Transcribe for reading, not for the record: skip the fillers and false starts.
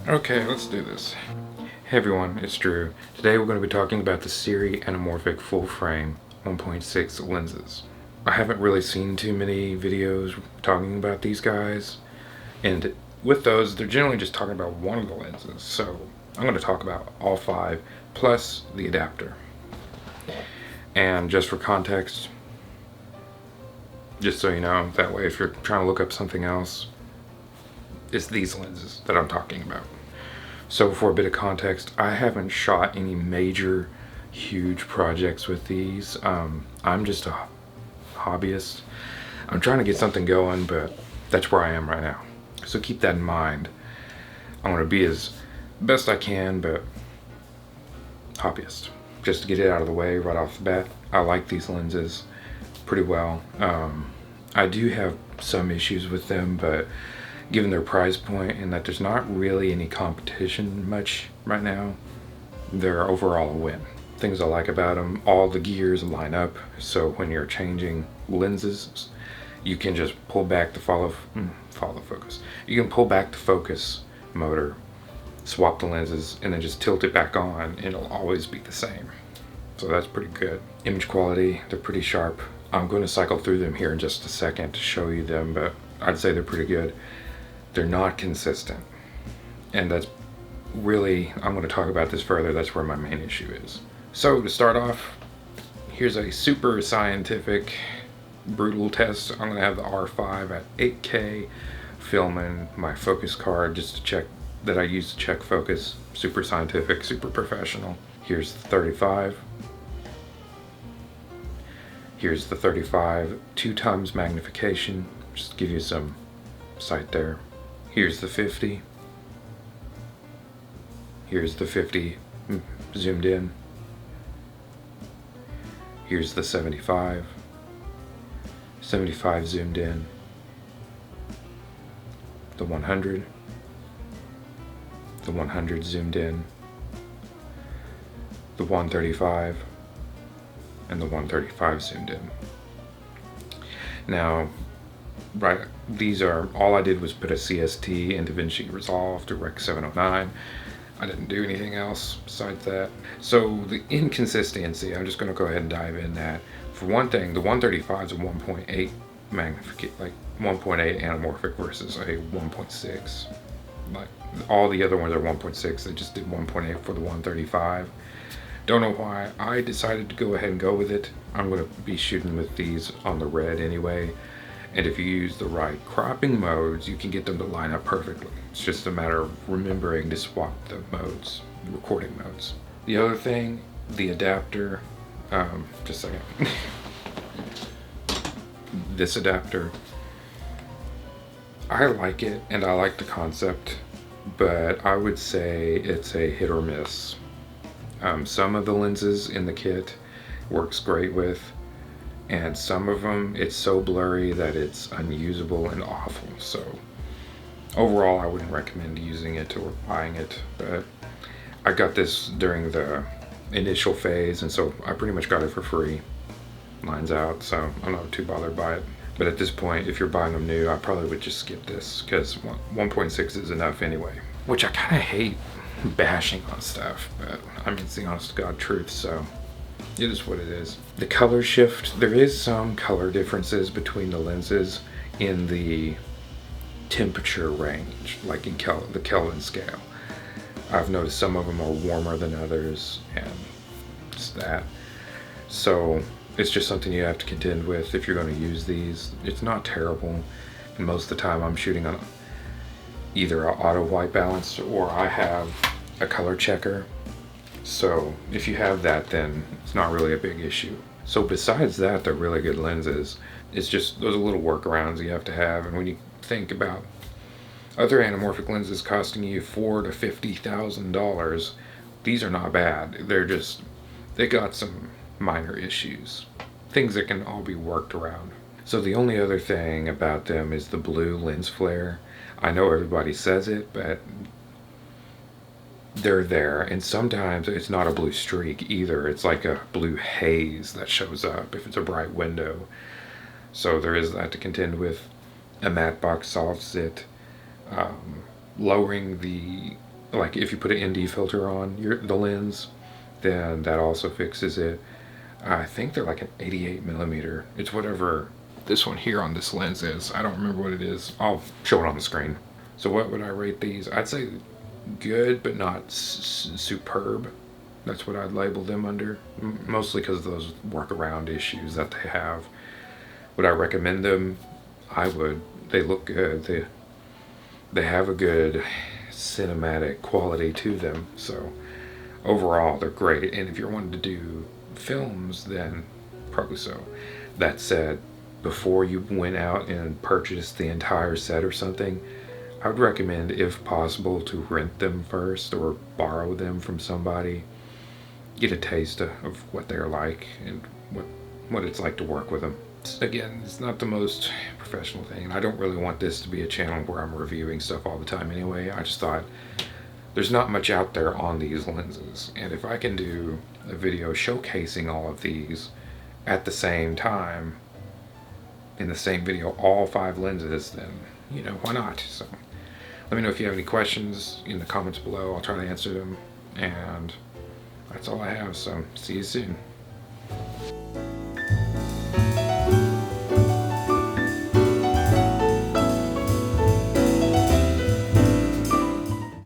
Okay, let's do this. Hey everyone, it's Drew. Today we're going to be talking about the SIRUI Anamorphic full frame 1.6 lenses. I haven't really seen too many videos talking about these guys, and with those, they're generally just talking about one of the lenses, so I'm going to talk about all five, plus the adapter. And just for context, just so you know, that way if you're trying to look up something else, it's these lenses that I'm talking about. So for a bit of context, I haven't shot any major, huge projects with these. I'm just a hobbyist. I'm trying to get something going, but that's where I am right now. So keep that in mind. I'm going to be as best I can, but hobbyist. Just to get it out of the way right off the bat, I like these lenses pretty well. I do have some issues with them, but given their price point and that there's not really any competition much right now, they're overall a win. Things I like about them, all the gears line up, so when you're changing lenses, you can just pull back the follow focus. You can pull back the focus motor, swap the lenses, and then just tilt it back on, and it'll always be the same. So that's pretty good. Image quality, they're pretty sharp. I'm going to cycle through them here in just a second to show you them, but I'd say they're pretty good. They're not consistent, and that's really, I'm going to talk about this further, that's where my main issue is. So to start off, here's a super scientific brutal test. I'm going to have the R5 at 8K filming my focus card just to check that I use to check focus. Super scientific, super professional. Here's the 35. Here's the 35 2x magnification, just to give you some sight there. Here's the 50. Here's the 50 zoomed in. Here's the 75. 75 zoomed in. The 100. The 100 zoomed in. The 135. And the 135 zoomed in. Now, right, these are, all I did was put a CST in DaVinci Resolve to Rec 709. I didn't do anything else besides that. So the inconsistency, I'm just going to go ahead and dive in that. For one thing, the 135 is a 1.8 magnification, like 1.8 anamorphic versus a 1.6. Like all the other ones are 1.6. They just did 1.8 for the 135. Don't know why. I decided to go ahead and go with it. I'm going to be shooting with these on the red anyway. And if you use the right cropping modes, you can get them to line up perfectly. It's just a matter of remembering to swap the modes, the recording modes. The other thing, the adapter, just a second. This adapter, I like it and I like the concept, but I would say it's a hit or miss. Some of the lenses in the kit works great with, and some of them it's so blurry that it's unusable and awful. So overall I wouldn't recommend using it or buying it, but I got this during the initial phase, and so I pretty much got it for free. Lines out, so I'm not too bothered by it. But at this point, if you're buying them new, I probably would just skip this, because 1.6 is enough anyway. Which I kind of hate bashing on stuff, but I mean, it's the honest to God truth, so it is what it is. The color shift, there is some color differences between the lenses in the temperature range, like in the Kelvin scale. I've noticed some of them are warmer than others, and just that. So it's just something you have to contend with if you're going to use these. It's not terrible, and most of the time I'm shooting on either an auto white balance or I have a color checker. So if you have that, then it's not really a big issue. So besides that, they're really good lenses. It's just those little workarounds you have to have. And when you think about other anamorphic lenses costing you $4,000 to $50,000, these are not bad. They got some minor issues, things that can all be worked around. So the only other thing about them is the blue lens flare. I know everybody says it, but they're there, and sometimes it's not a blue streak either. It's like a blue haze that shows up if it's a bright window. So there is that to contend with. A matte box solves it. Lowering the like if you put an ND filter on the lens, then that also fixes it. I think they're like an 88 millimeter. It's whatever this one here on this lens is. I don't remember what it is. I'll show it on the screen. So what would I rate these? I'd say good, but not superb. That's what I'd label them under, mostly because of those workaround issues that they have. Would I recommend them? I would. They look good. They have a good cinematic quality to them. So overall, they're great. And if you're wanting to do films, then probably so. That said, before you went out and purchased the entire set or something, I would recommend, if possible, to rent them first or borrow them from somebody. Get a taste of what they're like and what it's like to work with them. Again, it's not the most professional thing, and I don't really want this to be a channel where I'm reviewing stuff all the time anyway. I just thought there's not much out there on these lenses, and if I can do a video showcasing all of these at the same time, in the same video, all 5 lenses, then, you know, why not? So let me know if you have any questions in the comments below. I'll try to answer them, and that's all I have, so see you soon.